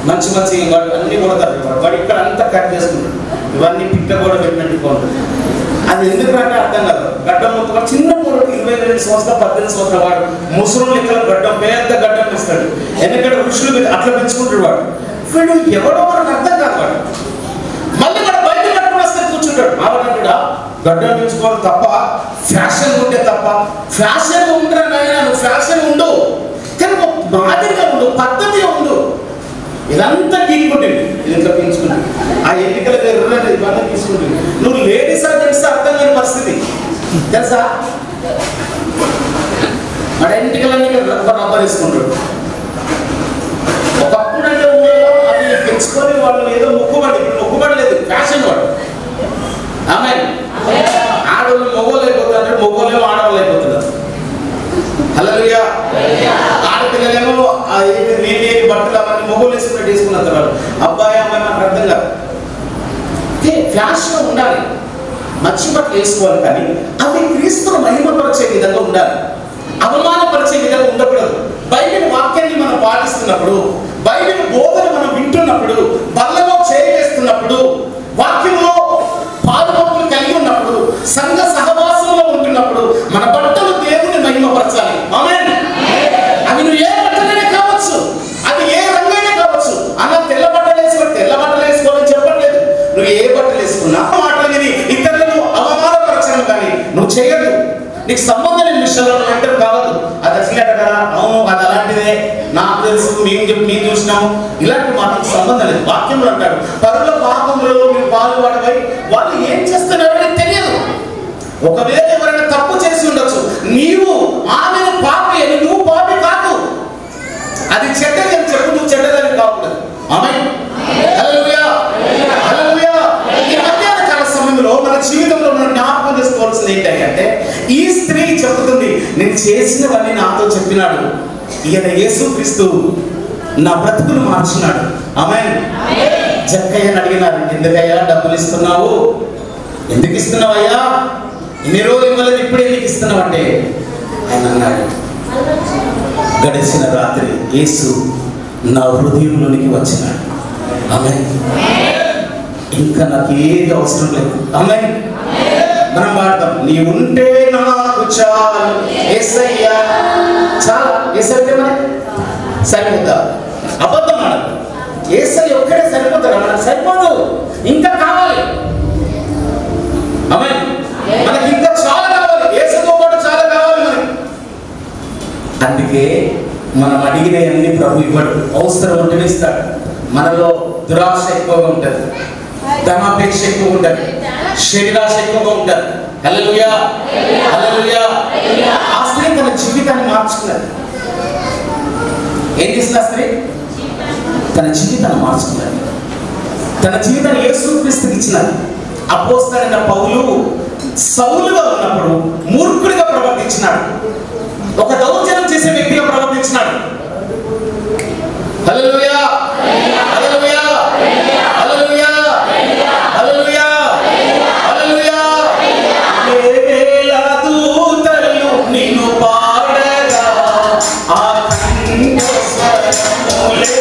మంచి వాడు అన్ని కొడతారు. వాడు ఇక్కడ అంతా కట్ చేసుకుంటాడు, ఇవన్నీ పిట్ట కూడా పెట్టినట్టు ఉంటుంది. అది ఎందుకంటే అర్థం కాదు. గడ్డం మొత్తం చిన్న పొడు 22 సంవత్సరాలు 18 సంవత్సరాల వాడు ముసలు లెక్కల గడ్డం, పెద్ద గడ్డం ఇస్తాడు. ఎందుకంటే ఋషులు అట్లా పెంచుకుంటాడు వాడు. వీడు ఎవడో మనకు అర్థం కాదు. వాడు మళ్ళీ వాడు బయట గడ్డం వస్తే కూర్చుంటాడు. ఆవిడ గడ్డం పెంచుకోవడం తప్ప, ఫ్యాషన్ ఉంటే తప్ప. ఫ్యాషన్ ఉండరా నాయన, నువ్వు ఫ్యాషన్ ఉండు కానీ మాదిరిగా ఉండు, పద్ధతిగా ఉండు. ఇదంతా గీక్కుంటుంది, ఇట్లా పెంచుకుంటుంది. ఆ ఎన్నికల దగ్గర ఇవన్నీ తీసుకుంటుంది. నువ్వు లేడీస్ అని తెలిస్తే అర్థం కాని పరిస్థితి తెలుసా. మన ఎన్నికలన్నీ రబ్బర్ వేసుకుంటాడు. ఒకప్పుడు అంటే ఊళ్ళో అది పెంచుకొని వాళ్ళు ఏదో మొక్కుబడి, ఇప్పుడు మొక్కుబడి లేదు, ఫ్యాషన్ వాడు. ఆమె ఆడవాళ్ళు మొగోళ్ళు అయిపోతున్నారు, మొగోళ్ళేమో ఆడవాళ్ళు అయిపోతున్నారు. హల్లెలూయా. ఆడపిల్లలేమో లేని బట్టలు అవన్నీ మొగోళ్ళు వేసుకున్నట్టు వేసుకున్నారు. వాళ్ళు అబ్బాయి అమ్మాయి నాకు అర్థం కాదు. ఫ్యాషన్ ఉండాలి, మంచి బట్టలు వేసుకోవాలి, కానీ అవి క్రీస్తును మహిమపరిచే విధంగా ఉండాలి, అవమానపరిచే విధంగా ఉండకూడదు. బైబిల్ వాక్యాన్ని మనం పాటిస్తున్నప్పుడు, బైబిల్ బోధన మనం వింటున్నప్పుడు, బల్లలో చేస్తున్నప్పుడు, వాక్యంలో పాలుపంపులు కలిగి ఉన్నప్పుడు, సంఘ సహవాసంలో ఉంటున్నప్పుడు మన బట్టలు దేవుని మహిమపరచాలి. ఆమేన్. అవి నువ్వు ఏ బట్టలైనా కావచ్చు, అది ఏ రంగైనా కావచ్చు. అలా తెల్ల బట్టలు వేసుకోవాలి, తెల్ల బట్టలు వేసుకోవాలని చెప్పట్లేదు. నువ్వు ఏ బట్టలు వేసుకున్నా మాటలు విని ఇతరులను అవమానపరచడం కానీ నువ్వు చేయదు. నీకు సంబంధం లేని విషయంలో ఎంటర్ కావద్దు. అది అసలేట కదా, అవును అది అలాంటిదే, నాకు తెలుసు, మేము చూసినాము, ఇలాంటి మాటలకు సంబంధం లేదు. వాక్యంలో అంటాడు, పరుల పాపంలో మీరు పాల్పడబోయి వాళ్ళు ఏం చేస్తున్నారో తెలియదు. ఒకవేళ ఎవరైనా తప్పు చేసి ఉండొచ్చు, నీవు ఆమెను పాపి అని నువ్వు పాపి కాదు. అది చెడ్డది అని చెప్పు, నువ్వు చెడ్డదని కాకూడదు. ఆమేన్. హల్లెలూయా. హల్లెలూయా. ఈ మధ్యాహ్న కాల సమయంలో మన జీవితంలో మనం జ్ఞాపకం చేసుకోవాల్సింది ఏంటంటే, ఈ స్త్రీ చెప్తుంది, నేను చేసినవన్నీ నాతో చెప్పినాడు. ఈయన యేసుక్రీస్తు నా బ్రతుకును మార్చినాడు. ఆమేన్. జక్కయ్యని అడిగినారు, ఎందుకయ్యా డబ్బులు ఇస్తున్నావు, ఎందుకు ఇస్తున్నావయ్యా, ఇన్ని రోజులు ఇవ్వలేదు, ఇప్పుడు ఎందుకు ఇస్తున్నావు అంటే ఆయన అన్నాడు, గడిచిన రాత్రి యేసు నా హృదయంలోనికి వచ్చినాడు. ఆమేన్. ఇంకా నాకు ఏది అవసరం లేదు. ఆమేన్. మనం వాడతాం, నీ ఉంటే నాకు చాలు యేసయ్యా, చాలా. యేసయ్య మనకి సరిపోతా, అబద్ధం మనకు. యేసయ్య ఒక్కడే సరిపోతారా, మనకు సరిపోదు, ఇంకా కావాలి. ఆమేన్. మనకి ఇంకా చాలా కావాలి, యేసుతో పాటు చాలా కావాలి మనకి. అందుకే మనం అడిగిన అన్ని ప్రభు ఇవ్వడు, అవసరం ఉంటేనే ఇస్తాడు. మనలో దురాశ ఎక్కువగా ఉంటుంది, ధనాపేక్ష ఎక్కువ ఉంటుంది, శరీరాశ ఎక్కువగా ఉంటుంది. హల్లెలూయా. హల్లెలూయా. ఆ స్త్రీ తన జీవితాన్ని మార్చుకున్నది. ఏం చేసిన స్త్రీ? తన జీవితాన్ని మార్చుకున్నది. తన జీవితాన్ని యేసుక్రీస్తుకి ఇచ్చినది. అపోస్తలుడైన పౌలు సౌలుగా ఉన్నప్పుడు మూర్ఖుడిగా ప్రవర్తించినాడు, ఒక దౌర్జన్యం చేసే వ్యక్తిగా ప్రవర్తించినాడు. హల్లెలూయా. హల్లెలూయా. హల్లెలూయా. హల్లెలూయా. హల్లెలూయా. వేవేల దూతలు నిన్ను పాడగా ఆ కంఠస్వరములే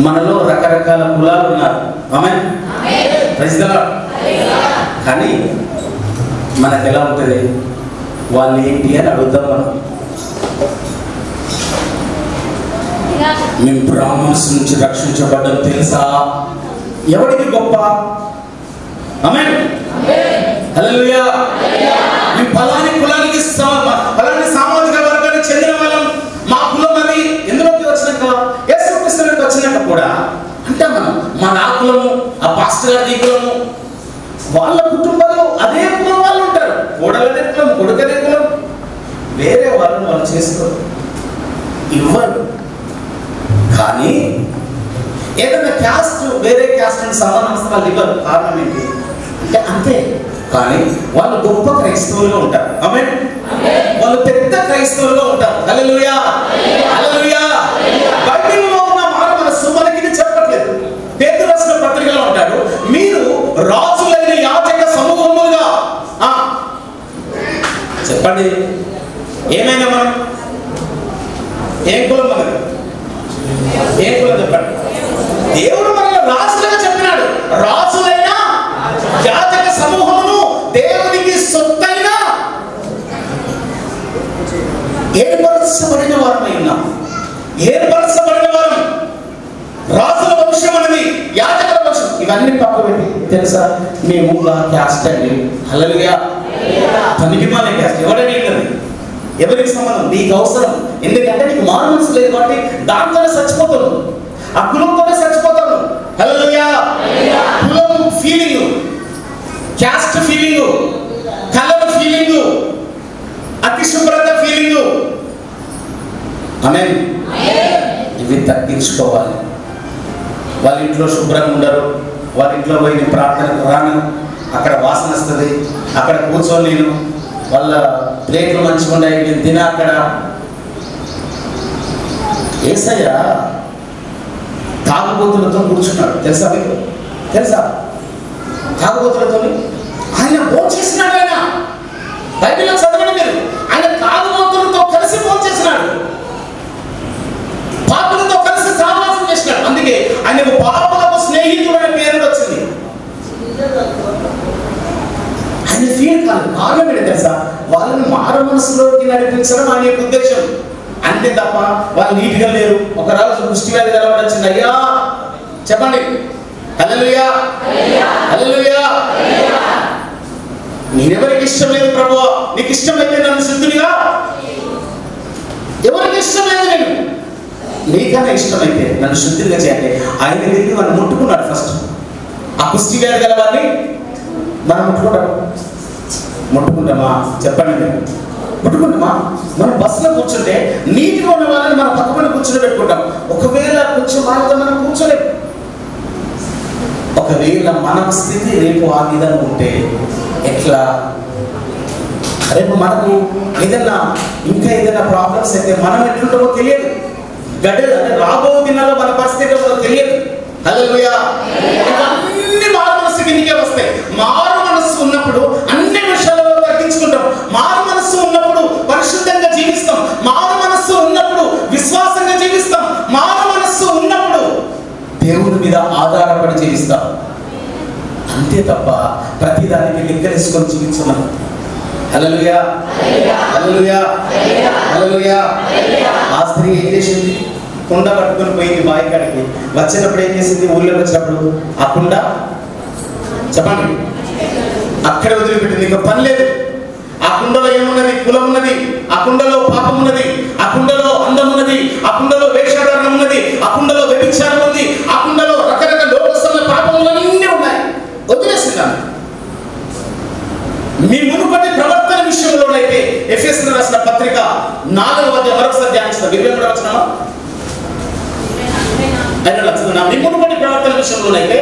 మనలో రకరకాల కులాలు ఉన్నారు. ఆమేన్. Praise the Lord. కానీ మనకు ఎలా ఉంటుంది, వాళ్ళు ఏంటి అని అడుగుతాం మనం. మేము బ్రాహ్మణ్స్ నుంచి రక్షించబడ్డం తెలుసా, ఎవరికి గొప్ప? ఆమేన్. హల్లెలూయా. ఈ ఫలాని కులానికి ఫలాని సామాజిక వర్గానికి చెందిన వాళ్ళం, మా కులం అది ఎందులోకి వచ్చినాక యేసుక్రీస్తులోకి వచ్చినాక కూడా అంటే మన ఆ కులము, ఆ పాస్టర్ గారి కులము, వాళ్ళ కుటుంబాల్లో అదే కులం వాళ్ళు ఉంటారు. కోడలదే కులం, కొడుకదే కులం, వేరే వాళ్ళని వాళ్ళు చేసుకోరు, ఇవ్వరు. కానీ ఏదైనా క్యాస్ట్ వేరే క్యాస్ట్ సంబంధం వాళ్ళు ఇవ్వరు. కారణం ఏంటి అంటే అంతే. కానీ వాళ్ళు గొప్ప క్రైస్తవులుగా ఉంటారు. ఆమేన్. వాళ్ళు పెద్ద క్రైస్తవులుగా ఉంటారు. హల్లెలూయా, హల్లెలూయా. బైబిల్లో ఉన్న మారు మనస్సు మనకి ఇది చెప్పట్లేదు. పేతురు రాసిన పత్రికలో ఉంటాడు, మీరు రాజులైన యాజక సమూహములుగా. చెప్పండి, ఏమైనా మనం ఏం కులం మనది? ఏం కులం చెప్పండి? దేవుడు మనల్ని రాజులుగా చెప్పినాడు. రాజులైన యాజక సమూహమును, దేవునికి సొత్తైన ఏర్పరచబడిన వారమై ఉన్నాం. ఏర్పరచబడిన వారం, రాజుల వంశం అనేది, యాజకుల వంశం. ఇవన్నీ పక్క పెట్టి తెలుసా, మేము క్యాస్ట్ అండి. హల్లెలూయా. పనికి మానే క్యాస్ట్ ఎవడని ఎవరికి సంబంధం? నీకు అవసరం. ఎందుకంటే నీకు మారు మనసు లేదు కాబట్టి దాంతోనే చచ్చిపోతాను, ఆ కులంతోనే చచ్చిపోతాను. హల్లెలూయా. కులం feeling, caste feeling, colour feeling, అతి శుభ్రత ఫీలింగ్. ఆమేన్. ఇవి తగ్గించుకోవాలి. వాళ్ళ ఇంట్లో శుభ్రంగా ఉండరు, వాళ్ళ ఇంట్లో పోయి ప్రార్థనకు రాను, అక్కడ వాసన వస్తుంది, అక్కడ కూర్చొని నేను వాళ్ళ ప్లేట్లు మంచిగా ఉన్నాయి, నేను తిన అక్కడ. యేసయ్య తాగుబోతులతో కూర్చున్నాడు, తెలుసా మీకు? తెలుసా? తాగుబోతులతో ఆయన భోంచేసినాడు. ఆయన బైబిల్లో చదవండి మీరు, ఆయన తాగుబోతులతో కలిసి భోంచేసినాడు, పాపులతో కలిసి సహవాసం చేసినాడు. అందుకే ఆయనకు పాపులకు స్నేహితుడు అనే పేరు వచ్చింది. ఆయన ఫీల్ కాదు. కారణం ఏంటి తెలుసా? వాళ్ళని మారు మనసులోకి నడిపించడం ఆయన యొక్క ఉద్దేశం. అంతే తప్ప వాళ్ళు నీట్గా లేరు. ఒక రోజు ముష్టి వ్యాధి కలవడొచ్చింది, అయ్యా చెప్పండి హల్లెలూయా, హల్లెలూయా. నేనెవరికి ఇష్టం లేదు ప్రభువా, నీకు ఇష్టమైతే నన్ను శుద్ధునిగా. ఎవరికి ఇష్టం లేదు, నేను నీకన్నా ఇష్టమైతే నన్ను శుద్ధిగా చేయండి. ఆయన తిరిగి మనం ముట్టుకున్నాడు. ఫస్ట్ ఆ కుష్టి వ్యాధి గల వారిని మనం ముట్టుకుంటామా? చెప్పండి మీరు ముట్టుకుంటామా? మనం బస్సులో కూర్చుంటే నీటిగా ఉన్న వాళ్ళని మనం పక్కన కూర్చొని పెట్టుకుంటాం. ఒకవేళ కొంచెం వాళ్ళతో మనం కూర్చోలేము. ఒకవేళ మన స్థితి రేపు ఆ విధంగా ఉంటే ఎట్లా? రేపు మనకు ఏదైనా ఇంకా ఏదైనా ప్రాబ్లమ్స్ అయితే మనం ఎట్లుంటామో తెలియదు. గడ్డలు అంటే రాబో దినాల్లో మన పరిస్థితి తెలియదు. హల్లెలూయా. అన్ని మారు మనస్సు కిందికే వస్తాయి. మారు మనస్సు ఉన్నప్పుడు అన్ని విషయాలలో తగ్గించుకుంటాం. మారు మనస్సు ఉన్నప్పుడు పరిశుద్ధంగా జీవిస్తాం. మారు మనస్సు ఉన్నప్పుడు విశ్వాసంగా జీవిస్తాం. మారు మనస్సు ఉన్నప్పుడు దేవుని మీద ఆధారపడి జీవిస్తాం. అంతే తప్ప ప్రతిదానికి లెక్కలేసుకొని జీవించమని. హల్లెలూయా, హల్లెలూయా, హల్లెలూయా. ఆ స్త్రీ ఏం చేసింది? కుండ పట్టుకొని పోయింది బావి కాడికి. వచ్చినప్పుడు ఏం చేసింది? ఊళ్ళోకి వచ్చినప్పుడు ఆ కుండ చెప్పండి అక్కడే వదిలిపెట్టింది. ఇంకా పని లేదు. ఆ కుండలో ఏమున్నది? కులం ఉన్నది. ఆ కుండలో పాపం ఉన్నది. ఆ కుండలో అందం ఉన్నది. ఆ కుండలో వేషధారణ ఉన్నది. ఆ కుండలో వ్యభిచారం ఉంది. ఆ కుండలో రకరకాల లోకస్తుల పాపములన్నీ ఉన్నాయి. వదిలేసిందాన్ని. మీ మునుపటి ప్రవర్తన విషయంలోనైతే ఎఫెసీయులకు రాసిన పత్రిక 4వ అధ్యాయం మరొకసారి ధ్యానిస్తాం. 23వ వచనం. మీ మునుపటి ప్రవర్తన విషయంలోనైతే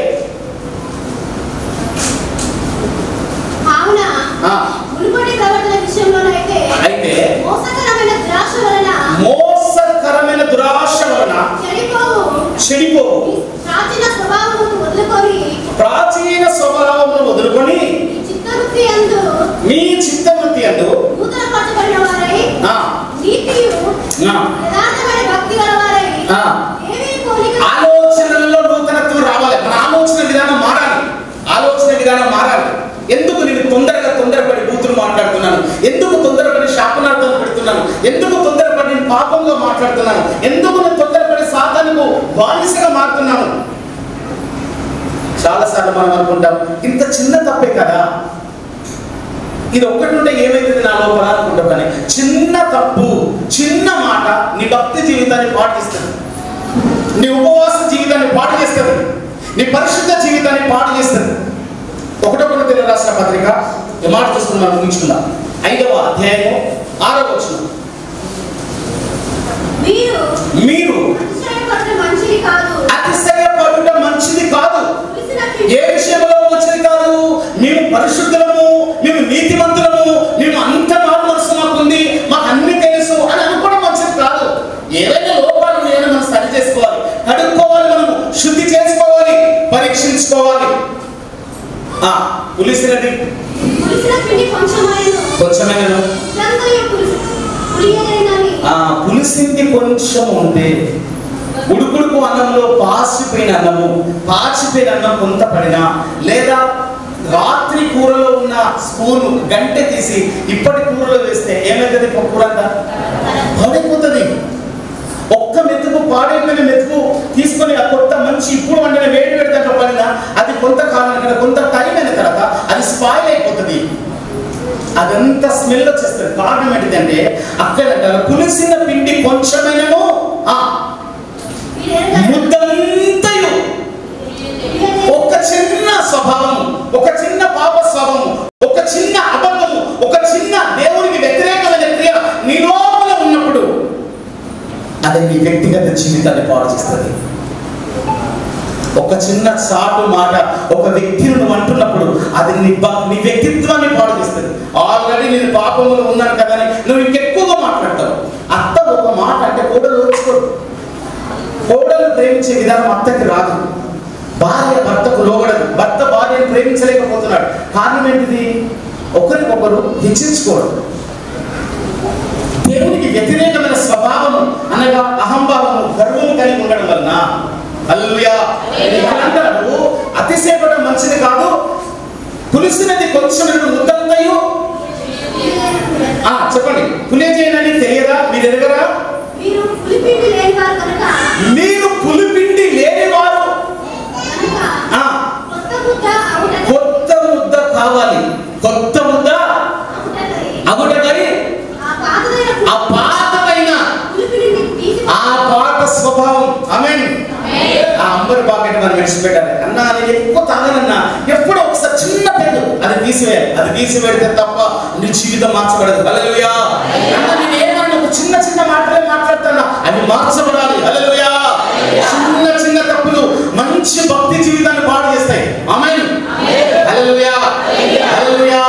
అయితే మోసకరమైన దురాశ వలన చెడిపోవు ప్రాచీన స్వభావమును వదులుకొని మీ చిత్తవృత్తి అందు ఆలోచనల్లో నూతనత్వం రావాలి. మన ఆలోచన విధానం మారాలి. ఆలోచన విధానం మారాలి. ఎందుకు నేను తొందరపడి బూతులు మాట్లాడుతున్నాను? ఎందుకు తొందరపడి శాపనార్థాలు పెడుతున్నాను? ఎందుకు తొందరపడి నేను పాపంగా మాట్లాడుతున్నాను? ఎందుకు నేను తొందరపడి సాతానుకు బానిసగా మారుతున్నాను? చాలాసార్లు మనం అనుకుంటాం ఇంత చిన్న తప్పే కదా, ఇది ఒక్కటి ఉంటే ఏమైతుంది నా లోపల అనుకుంటాం. కానీ చిన్న తప్పు, చిన్న మాట నీ భక్తి జీవితాన్ని పాడు చేస్తుంది, నీ ఉపవాస జీవితాన్ని పాడు చేస్తుంది, నీ పరిశుద్ధ జీవితాన్ని పాడు చేస్తుంది. 1 కొరింథీయులకు రాసిన పత్రిక ఈ మాట చూసుకుని మనం ముగించుకుందాం. 5వ అధ్యాయము 6వ వచనం. మీరు అతిశయపడుట మంచిది కాదు. ఏ విషయంలో మంచిది కాదు? మేము పరిశుద్ధులము, మేము నీతిమంతులము, మేము అంత మారు మనసు మాకుంది, మాకు అన్ని తెలుసు అని అనుకోవడం మంచిది కాదు. ఏవైనా లోపాలు ఉన్నాయని మనం సరి చేసుకోవాలి, కడుక్కోవాలి, మనము శుద్ధి చేసుకోవాలి, పరీక్షించుకోవాలి. పులిసినది కొంచెమైనా పులిసింది కొంచెం ఉంటే, ఉడుకుడుకు అన్నంలో పాచిపోయిన అన్నం కొంత పడినా, లేదా రాత్రి కూరలో ఉన్న స్పూన్ గంటె తీసి ఇప్పటి కూరలో వేస్తే ఏమైతుంది? కూర అంతా పడిపోతుంది. ఒక్క మెతుకు, పాడైపోయిన మెతుకు తీసుకొని ఆ కొత్త మంచి ఇప్పుడు వండిన వేడి వేడి దాంట్లో పడినా అది కొంత టైం అయిన తర్వాత అది స్పాయిల్ అయిపోతుంది, అదంతా స్మెల్ వచ్చేస్తుంది. కారణం ఏంటిదంటే అక్కడ పులిసిన పిండి కొంచెమైనను ముద్దంతయు ఒక చిన్న స్వభావం, ఒక చిన్న పాప స్వభావం, ఒక చిన్న అబద్ధము, ఒక చిన్న దేవునికి వ్యతిరేకమైన క్రియ నీ లోపల ఉన్నప్పుడు అది నీ వ్యక్తిగత జీవితాన్ని పాడు చేస్తుంది. ఒక చిన్న సాటు మాట ఒక వ్యక్తిని నువ్వు అంటున్నప్పుడు అది నీ వ్యక్తిత్వాన్ని పాడు చేస్తుంది. ఆల్రెడీ నేను పాపంలో ఉన్నాను కదా అని నువ్వు ఇంకెక్కువగా మాట్లాడతావు. అత్త ఒక మాట అంటే కోడలు ఓర్చుకోడు. కోడలు ప్రేమించే విధానం అత్తకి రాదు. భార్య భర్తకు లోబడదు. భర్త భార్యను ప్రేమించలేకపోతున్నాడు. కారణం ఏంటిది? ఒకరికొకరు హెచ్చించుకోవడం. దేవునికి వ్యతిరేకమైన స్వభావము అనగా అహంభావము, గర్వము కలిగి ఉండడం వలన హల్లెలూయా అంటాడు అతిశయపడడం మంచిది కాదు. పులిసినది కొంచెం ముద్దంతయు చెప్పండి. పులి చేయనని తెలియదా? మీరు ఎదగరా? మీరు పులిపిండి లేనివారు కొత్త ముద్ద కావాలి. కొత్త ముద్ద అగుటకై ఆ పాతమైన ఆ పాత స్వభావం ఆమేన్. ఆ అంబర్ బాకెట్ మనం విడిచిపెట్టాలి. అన్నా నేను ఎక్కువ తాగనన్నా ఎప్పుడో ఒకసారి చిన్న పెద్ద అది తీసివేయాలి. అది తీసివేడితే తప్ప నీ జీవితం మార్చబడదు. హల్లెలూయా. అన్నా నేను ఏమన్నా ఒక చిన్న చిన్న మాటలే మాట్లాడుతున్నా, అవి మార్చబడాలి. హల్లెలూయా. చిన్న చిన్న తప్పులు మంచి భక్తి జీవితాన్ని పాడు చేస్తాయి. ఆమేన్. హల్లెలూయా. హల్లెలూయా.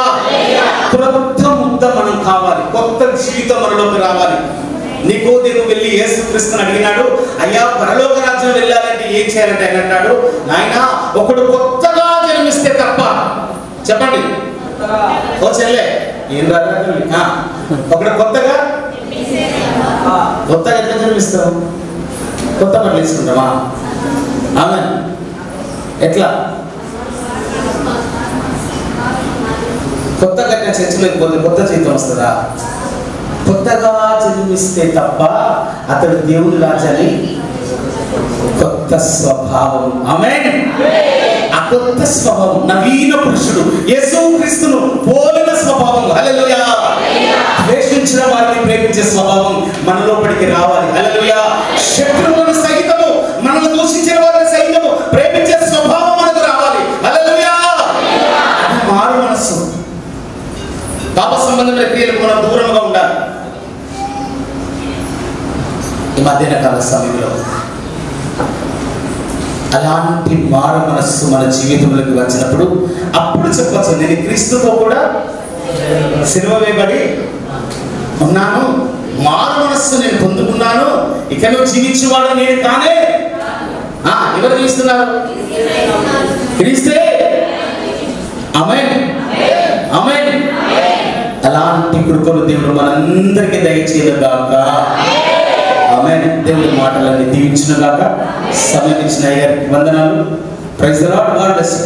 కొత్త ముద్ద మనం కావాలి. కొత్త జీవితం మనలోకి రావాలి. నికోదేము వెళ్ళి యేసుక్రీస్తుని అడిగినాడు, అయ్యా పరలోక రాజ్యం వెళ్ళాలంటే ఏం చేయాలంటే ఆయన అంటాడు, నాయన ఒకడు కొత్తగా జన్మిస్తే తప్ప. చెప్పండి ఓ చెల్లె, ఏం రాదు. ఒకడు కొత్తగా ఎట్లా జన్మిస్తాం? కొత్త బట్టలు వేసుకుంటామా? ఆమె ఎట్లా? కొత్త కట్టిన చర్చలోకి పోతే కొత్త జీవితం వస్తుందా? కొత్తగా జన్మిస్తే తప్ప అతడు దేవుని రాజాని కొత్త స్వభావం. ఆమేన్. ఆ కొత్త స్వభావం నవీన పురుషుడు యేసుక్రీస్తును పోలిన స్వభావం. హల్లెలూయా. ద్వేషించిన వారిని ప్రేమించే స్వభావం మనలోపలికి రావాలి. హల్లెలూయా. శత్రువులను సైతము, మనల్ని దూషించిన వారిని సైతము ప్రేమించే స్వభావం మనకు రావాలి. హల్లెలూయా. అది మారు మనస్సు. పాప సంబంధమైన క్రియలకు మనం దూరంగా ఉండాలి. ఈ మధ్యాహ్న కాల సమయంలో అలాంటి మారు మనస్సు మన జీవితంలోకి వచ్చినప్పుడు అప్పుడు చెప్పచ్చు, నేను క్రీస్తుతో కూడా సిలువ వేయబడి ఉన్నాను, మారు మనస్సు నేను పొందుకున్నాను, ఇక నువ్వు జీవించేవాడు నేను కానే. ఎవరు జీవిస్తున్నారు? క్రీస్తే. ఆమేన్. ఆమేన్. అలాంటి కృపను దేవుడు మనందరికీ దయచేయనుగాక. ఆమేన్. దేవుడి మాటలన్నీ దీవించునుగాక. సమయం ఇచ్చిన అయ్యారికి వందనాలు. Praise the Lord. God bless you.